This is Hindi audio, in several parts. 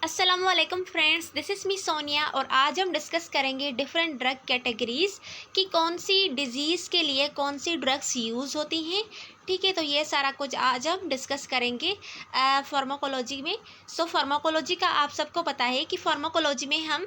अस्सलामुअलैकुम friends, this is me Sonia और आज हम डिस्कस करेंगे डिफरेंट ड्रग कैटेगरीज़ कि कौन सी डिज़ीज़ के लिए कौन सी ड्रग्स यूज़ होती हैं। ठीक है, तो ये सारा कुछ आज हम डिस्कस करेंगे फार्माकोलॉजी में। फार्माकोलॉजी का आप सबको पता है कि फार्माकोलॉजी में हम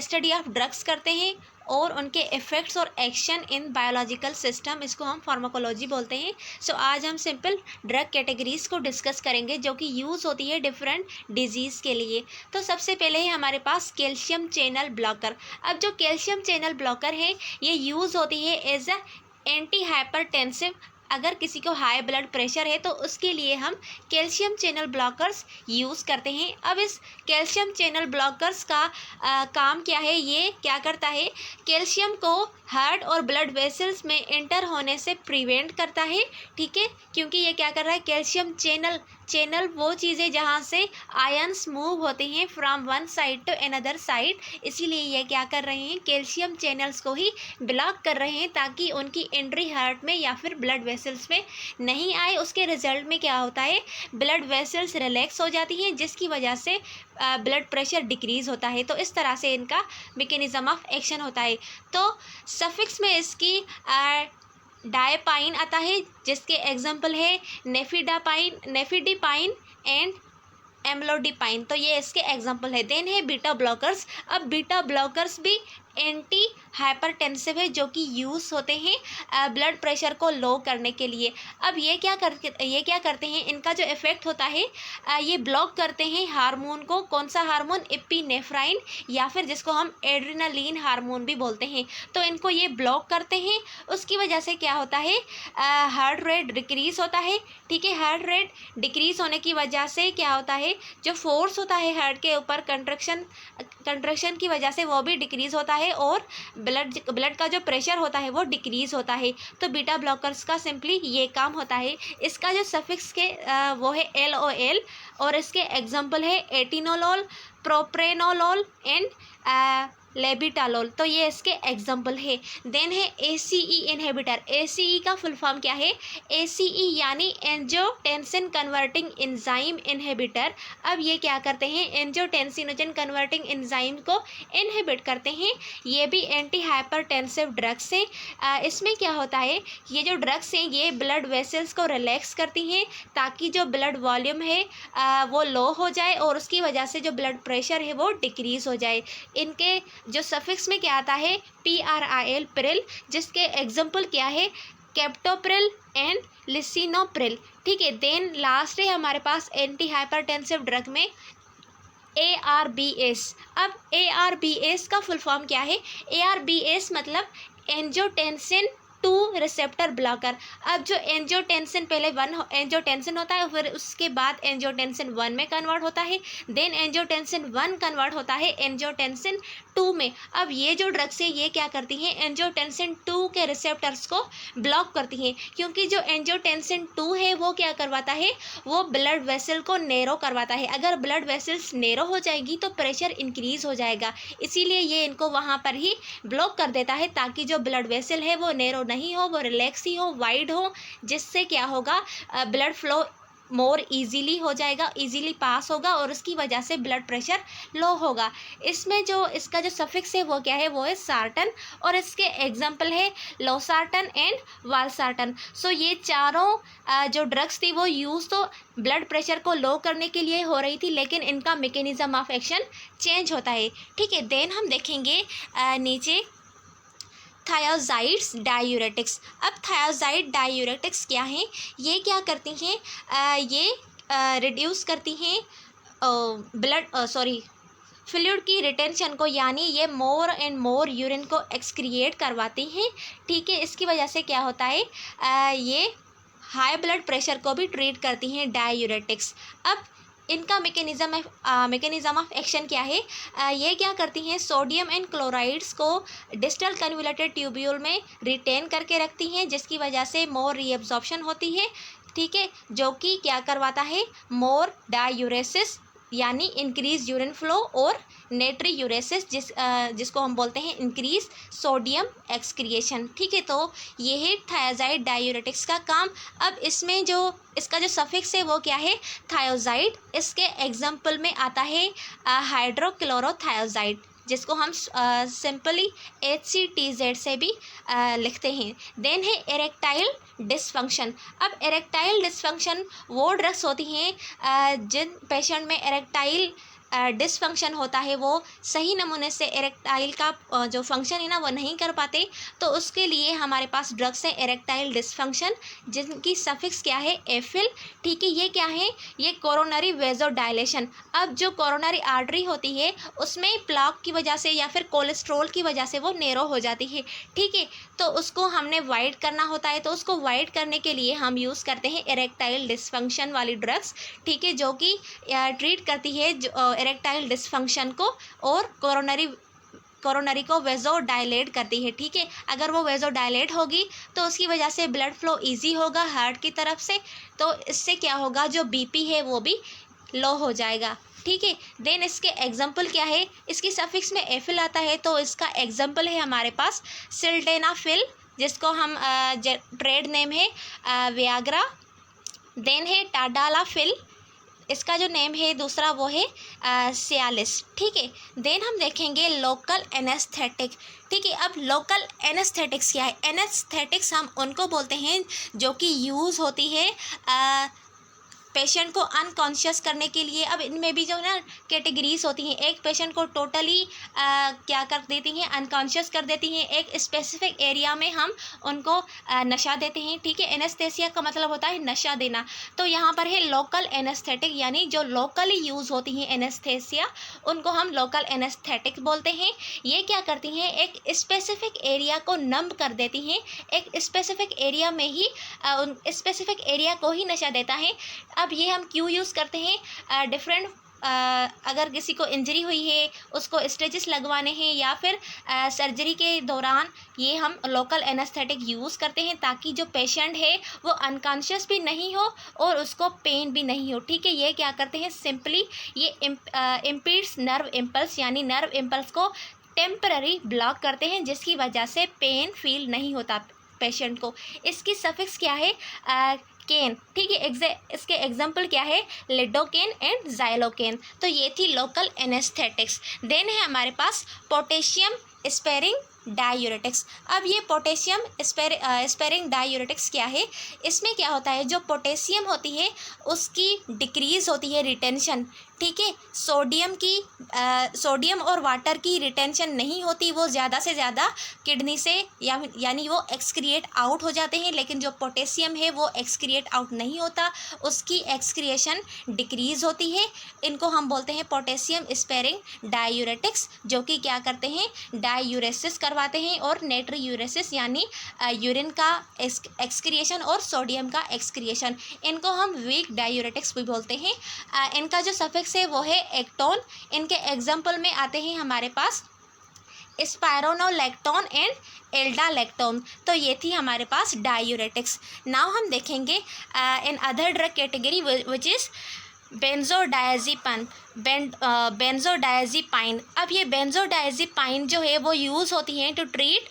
स्टडी ऑफ ड्रग्स करते हैं और उनके इफ़ेक्ट्स और एक्शन इन बायोलॉजिकल सिस्टम, इसको हम फार्माकोलॉजी बोलते हैं। आज हम सिंपल ड्रग कैटेगरीज़ को डिस्कस करेंगे जो कि यूज़ होती है डिफरेंट डिजीज़ के लिए। तो सबसे पहले है हमारे पास कैल्शियम चैनल ब्लॉकर। अब जो कैल्शियम चैनल ब्लॉकर है ये यूज़ होती है एज अ एंटी हाइपरटेंसिव। अगर किसी को हाई ब्लड प्रेशर है तो उसके लिए हम कैल्शियम चैनल ब्लॉकर्स यूज़ करते हैं। अब इस कैल्शियम चैनल ब्लॉकर्स का काम क्या है, ये क्या करता है, कैल्शियम को हार्ट और ब्लड वेसल्स में एंटर होने से प्रिवेंट करता है। ठीक है, क्योंकि ये क्या कर रहा है, कैल्शियम चैनल वो चीज़ें जहाँ से आयंस मूव होते हैं from one side to another side, इसीलिए ये क्या कर रहे हैं, कैल्शियम चैनल्स को ही ब्लॉक कर रहे हैं ताकि उनकी एंट्री हार्ट में या फिर ब्लड वेसल्स में नहीं आए। उसके रिजल्ट में क्या होता है, ब्लड वेसल्स रिलैक्स हो जाती हैं जिसकी वजह से ब्लड प्रेशर डिक्रीज़ होता है। तो इस तरह से इनका मैकेनिज्म ऑफ एक्शन होता है। तो सफिक्स में इसकी डायपाइन आता है जिसके एग्जाम्पल है नेफिडिपाइन एंड एम्लोडिपाइन। तो ये इसके एग्जाम्पल है। देन है बीटा ब्लॉकर्स। अब बीटा ब्लॉकर्स भी एंटी हाइपरटेंसिव है जो कि यूज़ होते हैं ब्लड प्रेशर को लो करने के लिए। अब ये क्या करते हैं, इनका जो इफ़ेक्ट होता है ये ब्लॉक करते हैं हार्मोन को। कौन सा हार्मोन, एपिनेफ्राइन या फिर जिसको हम एड्रेनालिन हार्मोन भी बोलते हैं। तो इनको ये ब्लॉक करते हैं, उसकी वजह से क्या होता है, हार्ट रेट डिक्रीज़ होता है। ठीक है, हार्ट रेट डिक्रीज़ होने की वजह से क्या होता है, जो फोर्स होता है हार्ट के ऊपर कंट्रैक्शन की वजह से वो भी डिक्रीज़ होता है और ब्लड का जो प्रेशर होता है वो डिक्रीज़ होता है। तो बीटा ब्लॉकर्स का सिंपली ये काम होता है। इसका जो सफिक्स के वो है LOL और इसके एग्जाम्पल है एटिनोलोल, प्रोप्रेनोलोल एंड लेबिटालोल। तो ये इसके एग्जाम्पल है। देन है ACE इनहिबिटर। ACE का फुल फॉर्म क्या है, ACE यानी एंजियोटेंसिन कन्वर्टिंग एंजाइम इनहिबिटर। अब ये क्या करते हैं, एंजियोटेंसिनोजन कन्वर्टिंग एंजाइम को इनहिबिट करते हैं। ये भी एंटी हाइपरटेंसिव ड्रग्स हैं। इसमें क्या होता है, ये जो ड्रग्स हैं ये ब्लड वेसल्स को रिलैक्स करती हैं ताकि जो ब्लड वॉल्यूम है वो लो हो जाए और उसकी वजह से जो ब्लड प्रेशर है वो डिक्रीज़ हो जाए। इनके जो सफिक्स में क्या आता है, PRIL प्रिल, जिसके एग्जाम्पल क्या है, कैप्टोप्रिल एंड लिसिनोप्रिल। ठीक है, देन लास्ट है हमारे पास एंटी हाइपरटेंसिव ड्रग में ARBs। अब ARBs का फुल फॉर्म क्या है, ARBs मतलब एंजियोटेंसिन 2 रिसेप्टर ब्लॉकर। अब जो एंजियोटेंसिन पहले एंजियोटेंसिन होता है, फिर उसके बाद एंजियोटेंसिन 1 में कन्वर्ट होता है, देन एंजियोटेंसिन 1 कन्वर्ट होता है एंजियोटेंसिन 2 में। अब ये जो ड्रग्स है ये क्या करती हैं, एंजियोटेंसिन 2 के रिसेप्टर्स को ब्लॉक करती हैं, क्योंकि जो एंजियोटेंसिन 2 है वो क्या करवाता है, वो ब्लड वेसल को नैरो करवाता है। अगर ब्लड वेसल्स नैरो हो जाएगी तो प्रेशर इंक्रीज़ हो जाएगा, इसीलिए ये इनको वहाँ पर ही ब्लॉक कर देता है ताकि जो ब्लड वेसल है वो नैरो नहीं हो, वो रिलैक्स ही हो, वाइड हो, जिससे क्या होगा, ब्लड फ्लो मोर इजीली हो जाएगा, इजीली पास होगा और उसकी वजह से ब्लड प्रेशर लो होगा। इसमें जो इसका जो सफिक्स है वो क्या है, वो है सार्टन और इसके एग्जाम्पल है लोसार्टन एंड वालसार्टन। ये चारों जो ड्रग्स थी वो यूज़ तो ब्लड प्रेशर को लो करने के लिए हो रही थी, लेकिन इनका मैकेनिज्म ऑफ एक्शन चेंज होता है। ठीक है, देन हम देखेंगे नीचे थायोजाइड्स डायूरेटिक्स। अब थायोजाइड डायूरेटिक्स क्या हैं, ये क्या करती हैं, ये रिड्यूस करती हैं फ्लूइड की रिटेंशन को, यानी ये मोर एंड मोर यूरिन को एक्सक्रिएट करवाती हैं। ठीक है, इसकी वजह से क्या होता है, ये हाई ब्लड प्रेशर को भी ट्रीट करती हैं डायूरेटिक्स। अब इनका मैकेनिज्म ऑफ एक्शन क्या है, ये क्या करती हैं, सोडियम एंड क्लोराइड्स को डिस्टल कन्वोल्यूटेड ट्यूब्यूल में रिटेन करके रखती हैं जिसकी वजह से मोर रीअब्जॉर्प्शन होती है। ठीक है, जो कि क्या करवाता है, मोर डायूरेसिस यानी इंक्रीज यूरिन फ्लो और नेट्रीयूरेसिस जिसको हम बोलते हैं इंक्रीज सोडियम एक्सक्रिएशन। ठीक है, तो ये है थायोजाइड डायूरेटिक्स का काम। अब इसमें जो इसका जो सफिक्स है वो क्या है, थायोजाइड। इसके एग्जाम्पल में आता है हाइड्रोक्लोरोथायोजाइड, जिसको हम सिंपली HCTZ से भी लिखते हैं। देन है इरेक्टाइल डिसफंक्शन। अब इरेक्टाइल डिसफंक्शन वो ड्रग्स होती हैं जिन पेशेंट में इरेक्टाइल डिसफंक्शन होता है, वो सही नमूने से इरेक्टाइल का जो फंक्शन है ना वो नहीं कर पाते, तो उसके लिए हमारे पास ड्रग्स हैं इरेक्टाइल डिसफंक्शन, जिनकी सफिक्स क्या है, एफिल। ठीक है, ये क्या है, ये कोरोनरी वेजोडाइलेशन। अब जो कोरोनरी आर्टरी होती है उसमें प्लाक की वजह से या फिर कोलेस्ट्रोल की वजह से वो नैरो हो जाती है। ठीक है, तो उसको हमने वाइड करना होता है, तो उसको वाइड करने के लिए हम यूज़ करते हैं इरेक्टाइल डिसफंक्शन वाली ड्रग्स। ठीक है, जो कि ट्रीट करती है इरेक्टाइल डिसफंक्शन को और कोरोनरी को वेजो डायलेट करती है। ठीक है, अगर वो वेजो डायलेट होगी तो उसकी वजह से ब्लड फ्लो इजी होगा हार्ट की तरफ से, तो इससे क्या होगा, जो बीपी है वो भी लो हो जाएगा। ठीक है, देन इसके एग्जाम्पल क्या है, इसकी सफिक्स में एफिल आता है, तो इसका एग्जाम्पल है हमारे पास सिल्डेनाफिल, जिसको हम ट्रेड नेम है वियाग्रा। देन है टाडालाफिल, इसका जो नेम है दूसरा वो है सियालिस। ठीक है, देन हम देखेंगे लोकल एनेस्थेटिक। ठीक है, अब लोकल एनेस्थेटिक्स क्या है, एनेस्थेटिक्स हम उनको बोलते हैं जो कि यूज़ होती है पेशेंट को अनकॉन्शियस करने के लिए। अब इनमें भी जो ना कैटेगरीज होती हैं, एक पेशेंट को टोटली क्या कर देती हैं, अनकॉन्शियस कर देती हैं, एक स्पेसिफिक एरिया में हम उनको नशा देते हैं। ठीक है, एनेस्थेसिया का मतलब होता है नशा देना, तो यहाँ पर है लोकल एनेस्थेटिक, यानी जो लोकली यूज़ होती हैं एनेस्थेसिया, उनको हम लोकल एनेस्थेटिक बोलते हैं। ये क्या करती हैं, एक स्पेसिफिक एरिया को नंब कर देती हैं, एक स्पेसिफिक एरिया में ही स्पेसिफिक एरिया को ही नशा देता है। अब ये हम क्यों यूज़ करते हैं, डिफरेंट अगर किसी को इंजरी हुई है, उसको स्टिचेस लगवाने हैं, या फिर सर्जरी के दौरान ये हम लोकल एनेस्थेटिक यूज़ करते हैं, ताकि जो पेशेंट है वो अनकॉन्शियस भी नहीं हो और उसको पेन भी नहीं हो। ठीक है, ये क्या करते हैं, सिंपली ये इम्पीड्स नर्व इम्पल्स, यानी नर्व इम्पल्स को टेम्पररी ब्लॉक करते हैं, जिसकी वजह से पेन फील नहीं होता पेशेंट को। इसकी सफिक्स क्या है, केन। ठीक है, इसके एग्जाम्पल क्या है, लिडोकेन एंड जाइलोकेन। तो ये थी लोकल एनेस्थेटिक्स। देन है हमारे पास पोटेशियम स्पेरिंग डायूरेटिक्स। अब ये पोटेशियम स्पेरिंग डायूरेटिक्स क्या है, इसमें क्या होता है, जो पोटेशियम होती है उसकी डिक्रीज़ होती है रिटेंशन। ठीक है, सोडियम और वाटर की रिटेंशन नहीं होती, वो ज़्यादा से ज़्यादा किडनी से यानी वो एक्सक्रिएट आउट हो जाते हैं, लेकिन जो पोटेशियम है वो एक्सक्रिएट आउट नहीं होता, उसकी एक्सक्रिएशन डिक्रीज़ होती है। इनको हम बोलते हैं पोटेशियम स्पेरिंग डायूरेटिक्स, जो कि क्या करते हैं, डायूरेसिस करवाते हैं और नेट्रीयूरेसिस यानी यूरिन का एक्सक्रिएशन और सोडियम का एक्सक्रिएशन। इनको हम वीक डायूरेटिक्स भी बोलते हैं। इनका जो सफिक्स है वो है एक्टोन। इनके एग्जाम्पल में आते हैं हमारे पास स्पायरोनोलैक्टोन एंड एल्डालैक्टोन। तो ये थी हमारे पास डायूरेटिक्स। नाउ हम देखेंगे in other drug category which is benzodiazepine. अब ये बेंजोडायज़ेपाइन जो है वो यूज़ होती हैं टू ट्रीट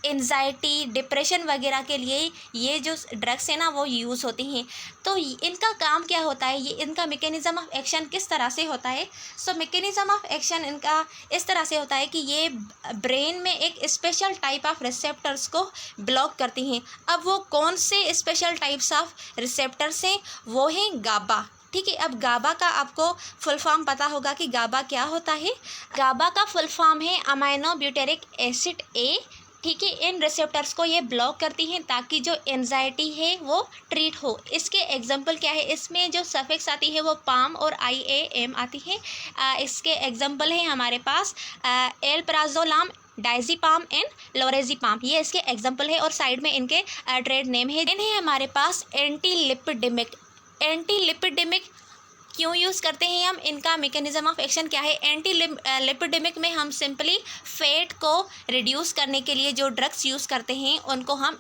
एंजाइटी, डिप्रेशन वगैरह के लिए ये जो ड्रग्स है ना वो यूज़ होती हैं। तो इनका काम क्या होता है, ये इनका मैकेनिज़्म ऑफ एक्शन किस तरह से होता है। सो मैकेनिज़्म ऑफ एक्शन इनका इस तरह से होता है कि ये ब्रेन में एक स्पेशल टाइप ऑफ रिसेप्टर्स को ब्लॉक करती हैं। अब वो कौन से स्पेशल टाइप्स ऑफ रिसेप्टर्स हैं, वो हैं गाबा। ठीक है, अब गाबा का आपको फुल फॉर्म पता होगा कि गाबा क्या होता है। गाबा का फुल फॉर्म है अमाइनो ब्यूटेरिक एसिड ए। ठीक है, इन रिसेप्टर्स को ये ब्लॉक करती हैं ताकि जो एंजाइटी है वो ट्रीट हो। इसके एग्जांपल क्या है, इसमें जो सफिक्स आती है वो पाम और IAM आती है। इसके एग्जांपल है हमारे पास एलप्राजोलाम, डायज़ेपाम एंड लोरेज़ेपाम, ये इसके एग्जांपल है और साइड में इनके ट्रेड नेम है। देन है हमारे पास एंटीलिपिडेमिक। एंटीलिपिडेमिक क्यों यूज़ करते हैं हम, इनका मैकेनिज़्म ऑफ एक्शन क्या है। एंटीलिपिडेमिक में हम सिंपली फैट को रिड्यूस करने के लिए जो ड्रग्स यूज़ करते हैं उनको हम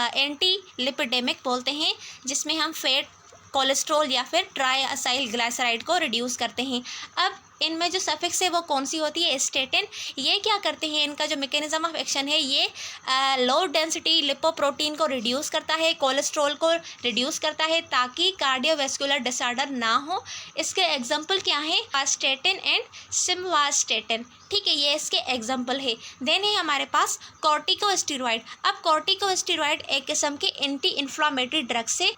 एंटीलिपिडेमिक बोलते हैं, जिसमें हम फैट कोलेस्ट्रॉल या फिर ट्राईअसाइल ग्लाइसराइड को रिड्यूस करते हैं। अब इनमें जो सफिक्स है वो कौन सी होती है, स्टेटिन। ये क्या करते हैं, इनका जो मैकेनिज्म ऑफ एक्शन है ये लो डेंसिटी लिपोप्रोटीन को रिड्यूस करता है, कोलेस्ट्रॉल को रिड्यूस करता है ताकि कार्डियोवैस्कुलर डिसऑर्डर ना हो। इसके एग्जांपल क्या है, स्टेटिन एंड सिम्वास्टेटिन। ठीक है, ये इसके एग्जांपल है। देन है हमारे पास कॉर्टिकोस्टेरॉइड। अब कॉर्टिकोस्टेरॉइड एक किस्म के एंटी इन्फ्लामेटरी ड्रग्स है।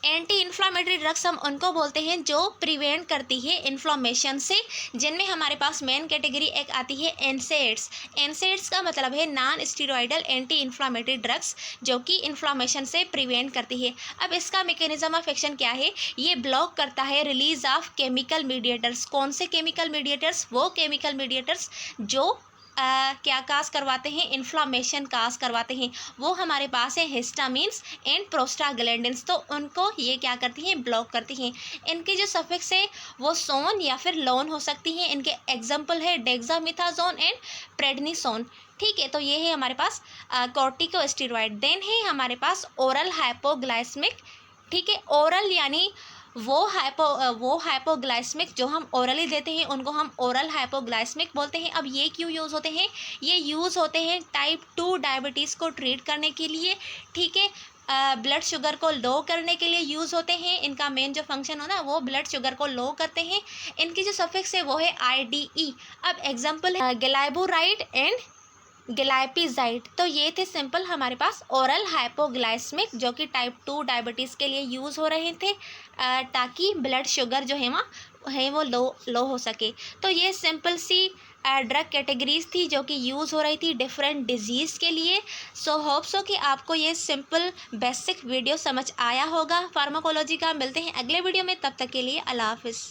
एंटी इन्फ्लामेटरी ड्रग्स हम उनको बोलते हैं जो प्रिवेंट करती है इन्फ्लामेशन से, जिनमें हमारे पास मेन कैटेगरी एक आती है एनसेड्स। एनसेड्स का मतलब है non steroidal anti inflammatory drugs जो कि इन्फ्लामेशन से प्रिवेंट करती है। अब इसका मैकेनिज्म ऑफ एक्शन क्या है, ये ब्लॉक करता है रिलीज ऑफ केमिकल मीडिएटर्स। कौन से केमिकल मीडिएटर्स, वो केमिकल मीडिएटर्स जो क्या काज करवाते हैं, इन्फ्लामेशन काज करवाते हैं। वो हमारे पास है हिस्टामिन्स एंड प्रोस्टाग्लैंडिन्स, तो उनको ये क्या करती हैं, ब्लॉक करती हैं। इनके जो सफिक्स है वो सोन या फिर लोन हो सकती हैं। इनके एग्जांपल है डेक्सामेथासोन एंड प्रेडनिसोन। ठीक है, तो ये है हमारे पास कॉर्टिकोस्टेरॉइड। देन है हमारे पास ओरल हाइपोग्लाइसेमिक। ठीक है, ओरल यानी वो हाइपोग्लाइसेमिक जो हम ओरली देते हैं उनको हम ओरल हाइपोग्लाइसेमिक बोलते हैं। अब ये क्यों यूज़ होते हैं, ये यूज़ होते हैं टाइप 2 डायबिटीज़ को ट्रीट करने के लिए। ठीक है, ब्लड शुगर को लो करने के लिए यूज़ होते हैं। इनका मेन जो फंक्शन हो ना वो ब्लड शुगर को लो करते हैं। इनकी जो सफिक्स है वो है IDE। अब एग्जाम्पल है ग्लाइबोराइड एंड ग्लाइपिजाइड। तो ये थे सिंपल हमारे पास ओरल हाइपोग्लाइसेमिक जो कि टाइप 2 डायबिटीज़ के लिए यूज़ हो रहे थे ताकि ब्लड शुगर जो है वो लो हो सके। तो ये सिंपल सी ड्रग कैटेगरीज थी जो कि यूज़ हो रही थी डिफरेंट डिजीज़ के लिए। सो होप सो कि आपको ये सिंपल बेसिक वीडियो समझ आया होगा फार्माकोलॉजी का। मिलते हैं अगले वीडियो में, तब तक के लिए अल्लाह हाफिज़।